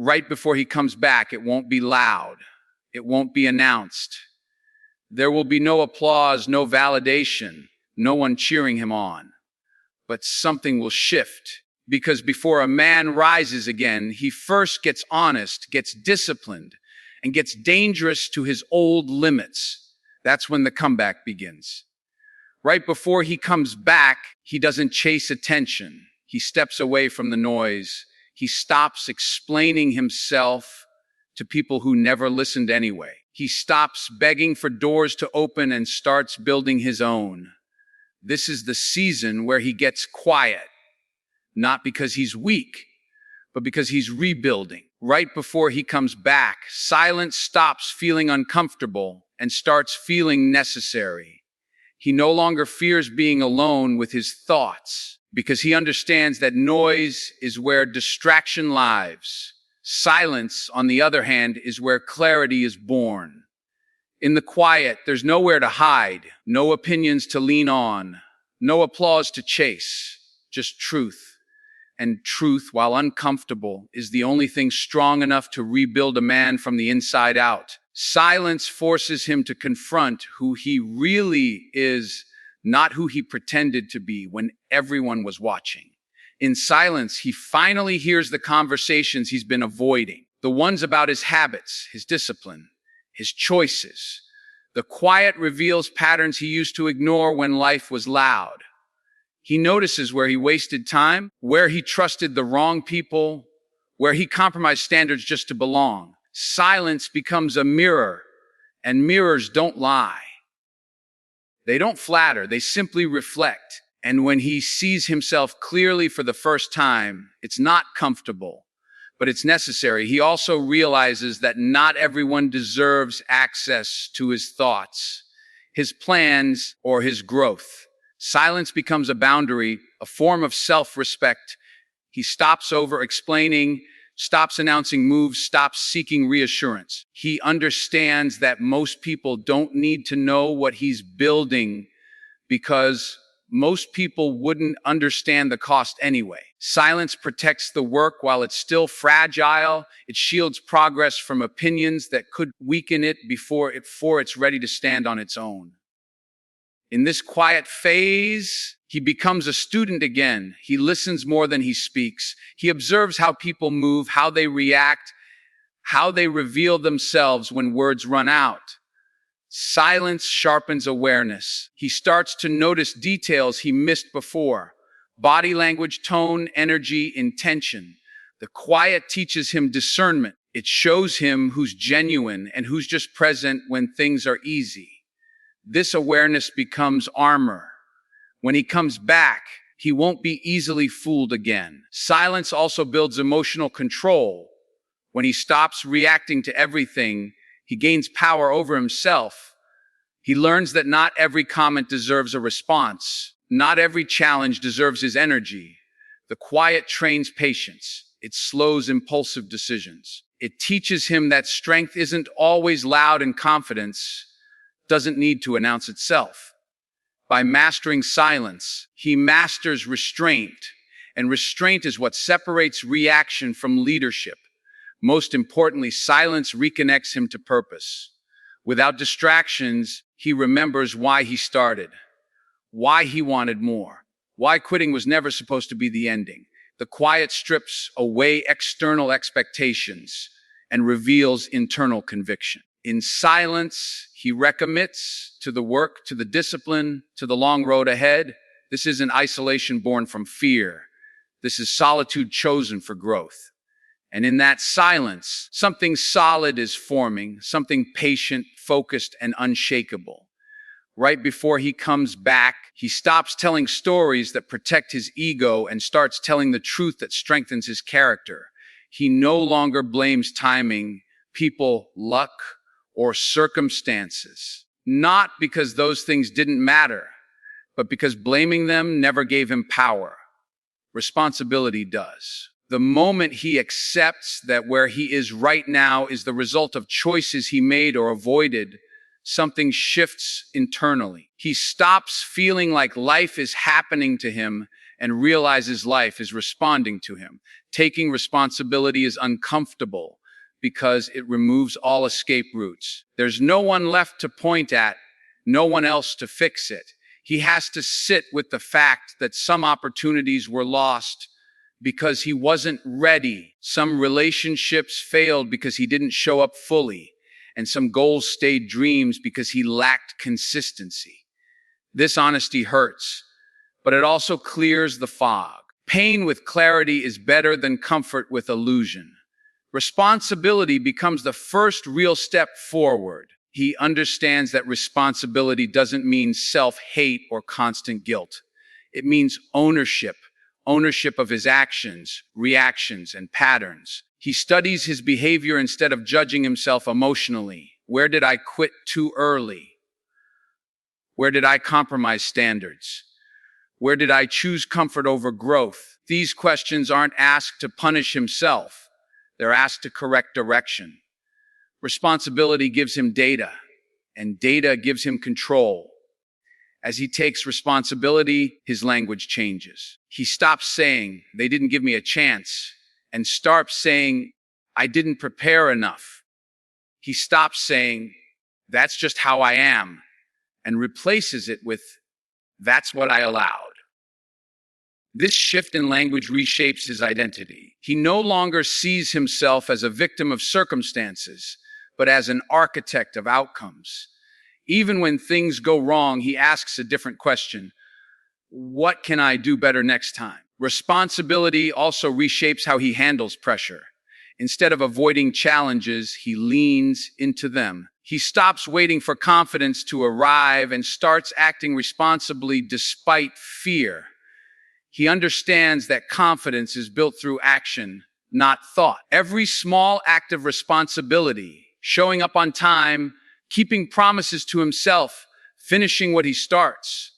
Right before he comes back, it won't be loud. It won't be announced. There will be no applause, no validation, no one cheering him on. But something will shift, because before a man rises again, he first gets honest, gets disciplined, and gets dangerous to his old limits. That's when the comeback begins. Right before he comes back, he doesn't chase attention. He steps away from the noise. He stops explaining himself to people who never listened anyway. He stops begging for doors to open and starts building his own. This is the season where he gets quiet, not because he's weak, but because he's rebuilding. Right before he comes back, silence stops feeling uncomfortable and starts feeling necessary. He no longer fears being alone with his thoughts because he understands that noise is where distraction lives. Silence, on the other hand, is where clarity is born. In the quiet, there's nowhere to hide, no opinions to lean on, no applause to chase, just truth. And truth, while uncomfortable, is the only thing strong enough to rebuild a man from the inside out. Silence forces him to confront who he really is, not who he pretended to be when everyone was watching. In silence, he finally hears the conversations he's been avoiding, the ones about his habits, his discipline, his choices. The quiet reveals patterns he used to ignore when life was loud. He notices where he wasted time, where he trusted the wrong people, where he compromised standards just to belong. Silence becomes a mirror, and mirrors don't lie. They don't flatter, they simply reflect. And when he sees himself clearly for the first time, it's not comfortable, but it's necessary. He also realizes that not everyone deserves access to his thoughts, his plans, or his growth. Silence becomes a boundary, a form of self-respect. He stops over-explaining, stops announcing moves, stops seeking reassurance. He understands that most people don't need to know what he's building because most people wouldn't understand the cost anyway. Silence protects the work while it's still fragile. It shields progress from opinions that could weaken it before it's ready to stand on its own. In this quiet phase, he becomes a student again. He listens more than he speaks. He observes how people move, how they react, how they reveal themselves when words run out. Silence sharpens awareness. He starts to notice details he missed before. Body language, tone, energy, intention. The quiet teaches him discernment. It shows him who's genuine and who's just present when things are easy. This awareness becomes armor. When he comes back, he won't be easily fooled again. Silence also builds emotional control. When he stops reacting to everything, he gains power over himself. He learns that not every comment deserves a response. Not every challenge deserves his energy. The quiet trains patience. It slows impulsive decisions. It teaches him that strength isn't always loud and confidence doesn't need to announce itself. By mastering silence, he masters restraint, and restraint is what separates reaction from leadership. Most importantly, silence reconnects him to purpose. Without distractions, he remembers why he started, why he wanted more, why quitting was never supposed to be the ending. The quiet strips away external expectations and reveals internal conviction. In silence, he recommits to the work, to the discipline, to the long road ahead. This isn't isolation born from fear. This is solitude chosen for growth. And in that silence, something solid is forming, something patient, focused, and unshakable. Right before he comes back, he stops telling stories that protect his ego and starts telling the truth that strengthens his character. He no longer blames timing, people, luck, or circumstances. Not because those things didn't matter, but because blaming them never gave him power. Responsibility does. The moment he accepts that where he is right now is the result of choices he made or avoided, something shifts internally. He stops feeling like life is happening to him and realizes life is responding to him. Taking responsibility is uncomfortable because it removes all escape routes. There's no one left to point at, no one else to fix it. He has to sit with the fact that some opportunities were lost because he wasn't ready. Some relationships failed because he didn't show up fully, and some goals stayed dreams because he lacked consistency. This honesty hurts, but it also clears the fog. Pain with clarity is better than comfort with illusion. Responsibility becomes the first real step forward. He understands that responsibility doesn't mean self-hate or constant guilt. It means ownership of his actions, reactions, and patterns. He studies his behavior instead of judging himself emotionally. Where did I quit too early? Where did I compromise standards? Where did I choose comfort over growth? These questions aren't asked to punish himself. They're asked to correct direction. Responsibility gives him data, and data gives him control. As he takes responsibility, his language changes. He stops saying, "They didn't give me a chance," and starts saying, "I didn't prepare enough." He stops saying, "That's just how I am," and replaces it with, "That's what I allowed." This shift in language reshapes his identity. He no longer sees himself as a victim of circumstances, but as an architect of outcomes. Even when things go wrong, he asks a different question. What can I do better next time? Responsibility also reshapes how he handles pressure. Instead of avoiding challenges, he leans into them. He stops waiting for confidence to arrive and starts acting responsibly despite fear. He understands that confidence is built through action, not thought. Every small act of responsibility, showing up on time, keeping promises to himself, finishing what he starts,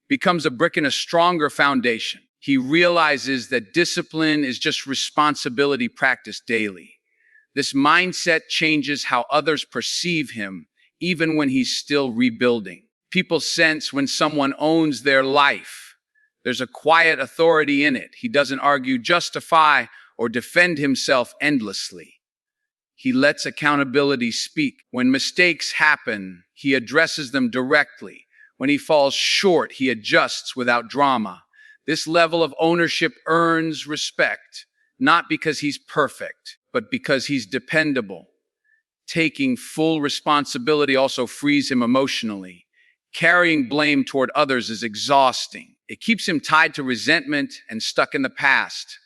becomes a brick in a stronger foundation. He realizes that discipline is just responsibility practiced daily. This mindset changes how others perceive him, even when he's still rebuilding. People sense when someone owns their life. There's a quiet authority in it. He doesn't argue, justify, or defend himself endlessly. He lets accountability speak. When mistakes happen, he addresses them directly. When he falls short, he adjusts without drama. This level of ownership earns respect, not because he's perfect, but because he's dependable. Taking full responsibility also frees him emotionally. Carrying blame toward others is exhausting. It keeps him tied to resentment and stuck in the past.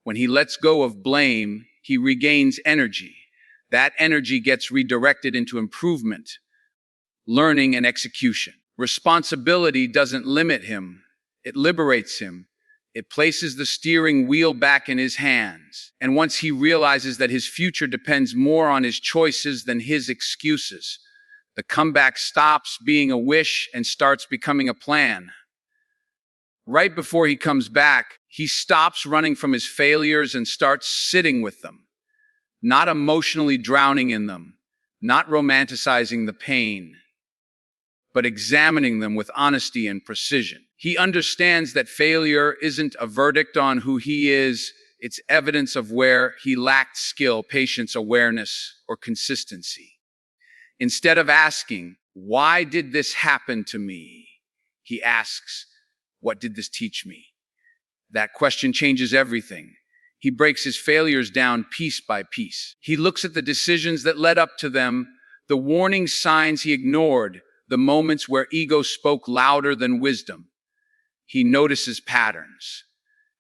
When he lets go of blame, he regains energy. That energy gets redirected into improvement, learning, and execution. Responsibility doesn't limit him. It liberates him. It places the steering wheel back in his hands. And once he realizes that his future depends more on his choices than his excuses, the comeback stops being a wish and starts becoming a plan. Right before he comes back, he stops running from his failures and starts sitting with them. Not emotionally drowning in them, not romanticizing the pain, but examining them with honesty and precision. He understands that failure isn't a verdict on who he is, it's evidence of where he lacked skill, patience, awareness, or consistency. Instead of asking, "Why did this happen to me?" he asks, "What did this teach me?" That question changes everything. He breaks his failures down piece by piece. He looks at the decisions that led up to them, the warning signs he ignored, the moments where ego spoke louder than wisdom. He notices patterns,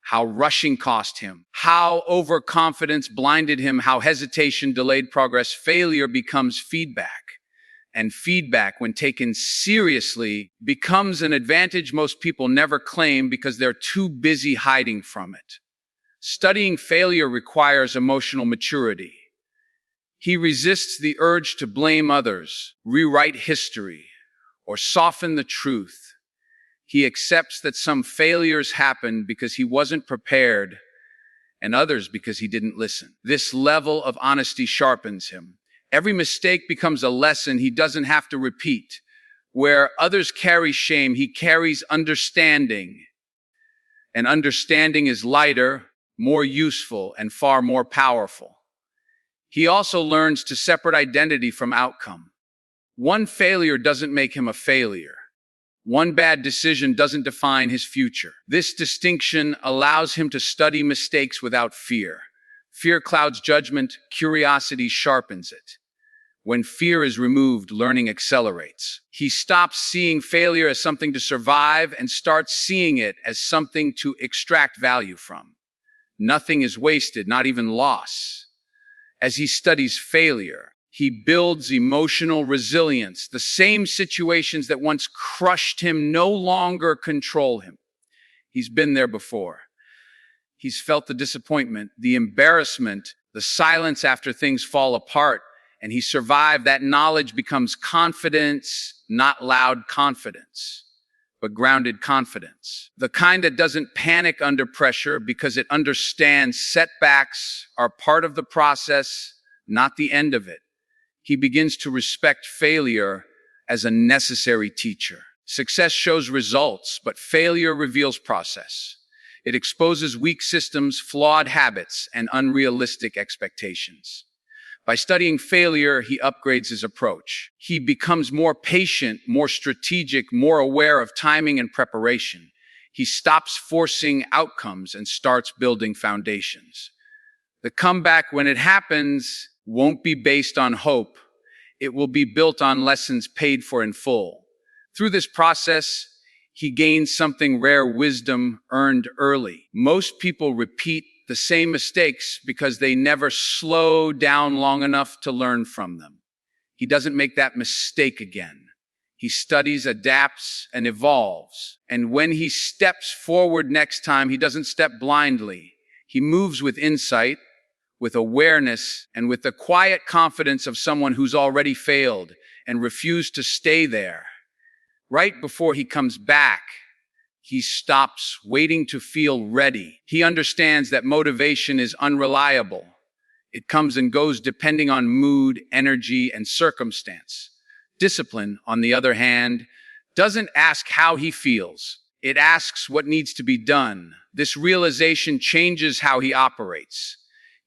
how rushing cost him, how overconfidence blinded him, how hesitation delayed progress. Failure becomes feedback. And feedback, when taken seriously, becomes an advantage most people never claim because they're too busy hiding from it. Studying failure requires emotional maturity. He resists the urge to blame others, rewrite history, or soften the truth. He accepts that some failures happened because he wasn't prepared, and others because he didn't listen. This level of honesty sharpens him. Every mistake becomes a lesson he doesn't have to repeat. Where others carry shame, he carries understanding. and understanding is lighter, more useful, and far more powerful. He also learns to separate identity from outcome. One failure doesn't make him a failure. One bad decision doesn't define his future. This distinction allows him to study mistakes without fear. Fear clouds judgment, curiosity sharpens it. When fear is removed, learning accelerates. He stops seeing failure as something to survive and starts seeing it as something to extract value from. Nothing is wasted, not even loss. As he studies failure, he builds emotional resilience. The same situations that once crushed him no longer control him. He's been there before. He's felt the disappointment, the embarrassment, the silence after things fall apart, and he survived. That knowledge becomes confidence, not loud confidence, but grounded confidence. The kind that doesn't panic under pressure because it understands setbacks are part of the process, not the end of it. He begins to respect failure as a necessary teacher. Success shows results, but failure reveals process. It exposes weak systems, flawed habits, and unrealistic expectations. By studying failure, he upgrades his approach. He becomes more patient, more strategic, more aware of timing and preparation. He stops forcing outcomes and starts building foundations. The comeback, when it happens, won't be based on hope. It will be built on lessons paid for in full. Through this process, he gains something rare: wisdom earned early. Most people repeat the same mistakes because they never slow down long enough to learn from them. He doesn't make that mistake again. He studies, adapts, and evolves. And when he steps forward next time, he doesn't step blindly. He moves with insight, with awareness, and with the quiet confidence of someone who's already failed and refused to stay there. Right before he comes back, he stops waiting to feel ready. He understands that motivation is unreliable. It comes and goes depending on mood, energy, and circumstance. Discipline, on the other hand, doesn't ask how he feels. It asks what needs to be done. This realization changes how he operates.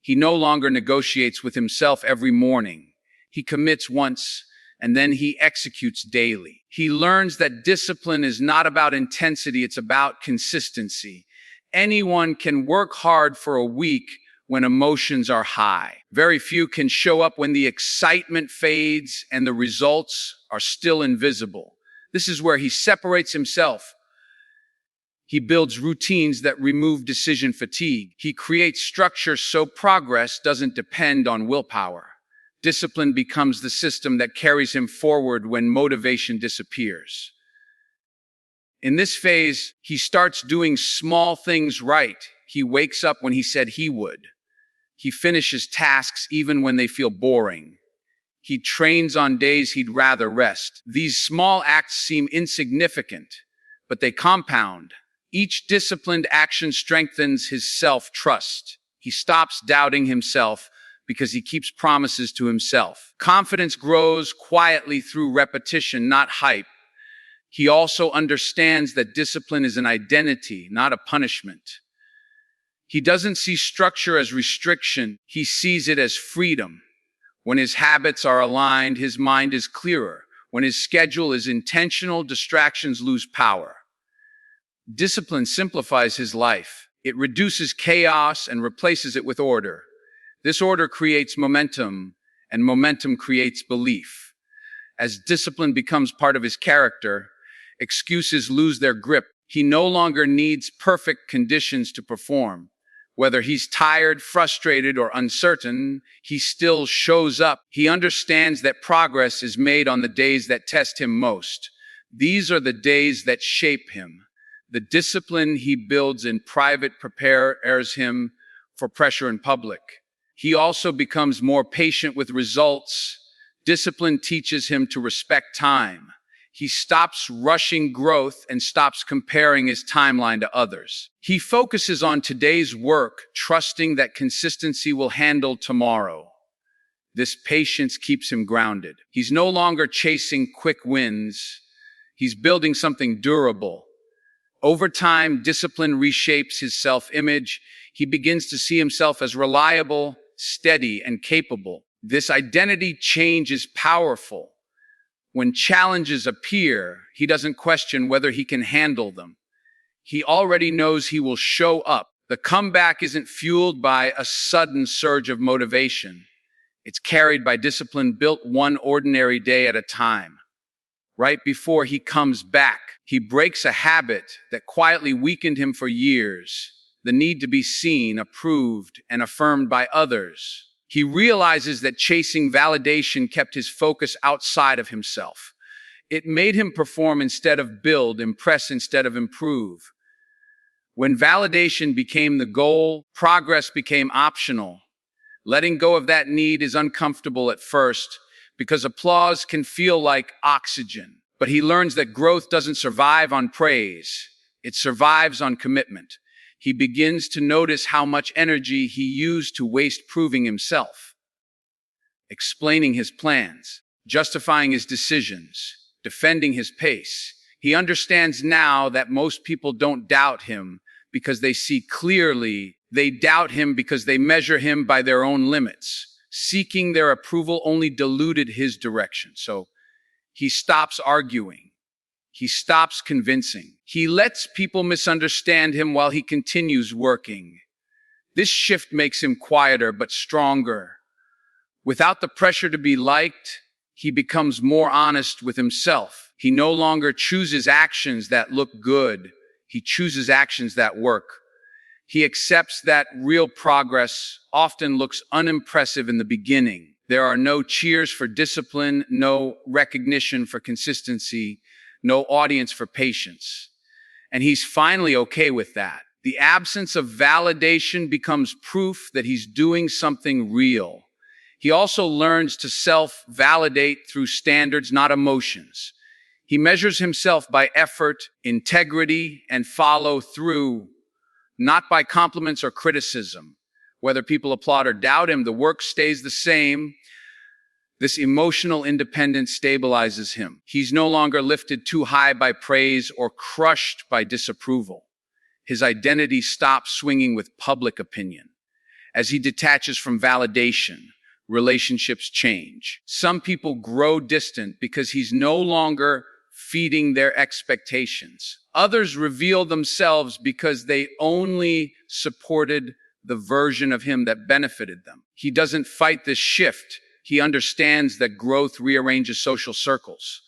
He no longer negotiates with himself every morning. He commits once, and then he executes daily. He learns that discipline is not about intensity, it's about consistency. Anyone can work hard for a week when emotions are high. Very few can show up when the excitement fades and the results are still invisible. This is where he separates himself. He builds routines that remove decision fatigue. He creates structure so progress doesn't depend on willpower. Discipline becomes the system that carries him forward when motivation disappears. In this phase, he starts doing small things right. He wakes up when he said he would. He finishes tasks even when they feel boring. He trains on days he'd rather rest. These small acts seem insignificant, but they compound. Each disciplined action strengthens his self-trust. He stops doubting himself because he keeps promises to himself. Confidence grows quietly through repetition, not hype. He also understands that discipline is an identity, not a punishment. He doesn't see structure as restriction. He sees it as freedom. When his habits are aligned, his mind is clearer. When his schedule is intentional, distractions lose power. Discipline simplifies his life. It reduces chaos and replaces it with order. This order creates momentum, and momentum creates belief. As discipline becomes part of his character, excuses lose their grip. He no longer needs perfect conditions to perform. Whether he's tired, frustrated, or uncertain, he still shows up. He understands that progress is made on the days that test him most. These are the days that shape him. The discipline he builds in private prepares him for pressure in public. He also becomes more patient with results. Discipline teaches him to respect time. He stops rushing growth and stops comparing his timeline to others. He focuses on today's work, trusting that consistency will handle tomorrow. This patience keeps him grounded. He's no longer chasing quick wins. He's building something durable. Over time, discipline reshapes his self-image. He begins to see himself as reliable, steady, and capable. This identity change is powerful. When challenges appear, he doesn't question whether he can handle them. He already knows he will show up. The comeback isn't fueled by a sudden surge of motivation. It's carried by discipline built one ordinary day at a time. Right before he comes back, he breaks a habit that quietly weakened him for years, the need to be seen, approved, and affirmed by others. He realizes that chasing validation kept his focus outside of himself. It made him perform instead of build, impress instead of improve. When validation became the goal, progress became optional. Letting go of that need is uncomfortable at first because applause can feel like oxygen. But he learns that growth doesn't survive on praise. It survives on commitment. He begins to notice how much energy he used to waste proving himself, explaining his plans, justifying his decisions, defending his pace. He understands now that most people don't doubt him because they see clearly. They doubt him because they measure him by their own limits. Seeking their approval only diluted his direction. So he stops arguing. He stops convincing. He lets people misunderstand him while he continues working. This shift makes him quieter but stronger. Without the pressure to be liked, he becomes more honest with himself. He no longer chooses actions that look good. He chooses actions that work. He accepts that real progress often looks unimpressive in the beginning. There are no cheers for discipline, no recognition for consistency, no audience for patience. And he's finally okay with that. The absence of validation becomes proof that he's doing something real. He also learns to self-validate through standards, not emotions. He measures himself by effort, integrity, and follow through, not by compliments or criticism. Whether people applaud or doubt him, the work stays the same. This emotional independence stabilizes him. He's no longer lifted too high by praise or crushed by disapproval. His identity stops swinging with public opinion. As he detaches from validation, relationships change. Some people grow distant because he's no longer feeding their expectations. Others reveal themselves because they only supported the version of him that benefited them. He doesn't fight this shift. He understands that growth rearranges social circles.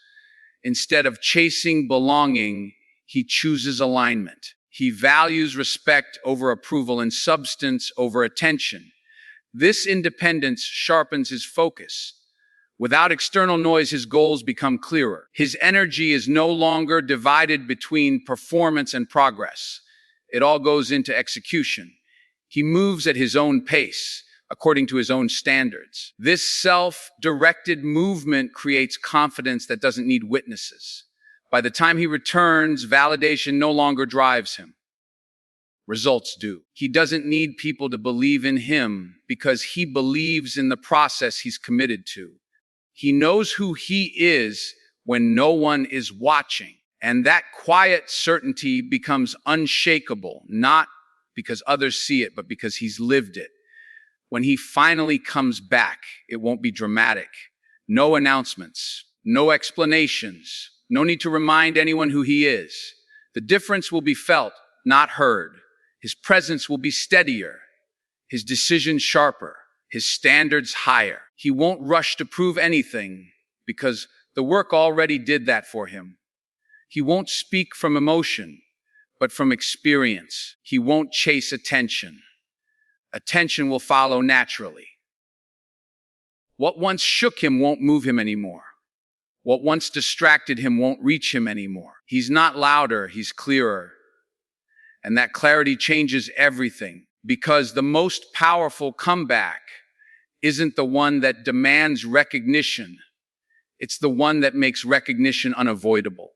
Instead of chasing belonging, he chooses alignment. He values respect over approval and substance over attention. This independence sharpens his focus. Without external noise, his goals become clearer. His energy is no longer divided between performance and progress. It all goes into execution. He moves at his own pace, according to his own standards. This self-directed movement creates confidence that doesn't need witnesses. By the time he returns, validation no longer drives him. Results do. He doesn't need people to believe in him because he believes in the process he's committed to. He knows who he is when no one is watching. And that quiet certainty becomes unshakable, not because others see it, but because he's lived it. When he finally comes back, it won't be dramatic. No announcements, no explanations, no need to remind anyone who he is. The difference will be felt, not heard. His presence will be steadier, his decisions sharper, his standards higher. He won't rush to prove anything because the work already did that for him. He won't speak from emotion, but from experience. He won't chase attention. Attention will follow naturally. What once shook him won't move him anymore. What once distracted him won't reach him anymore. He's not louder, he's clearer. And that clarity changes everything, because the most powerful comeback isn't the one that demands recognition. It's the one that makes recognition unavoidable.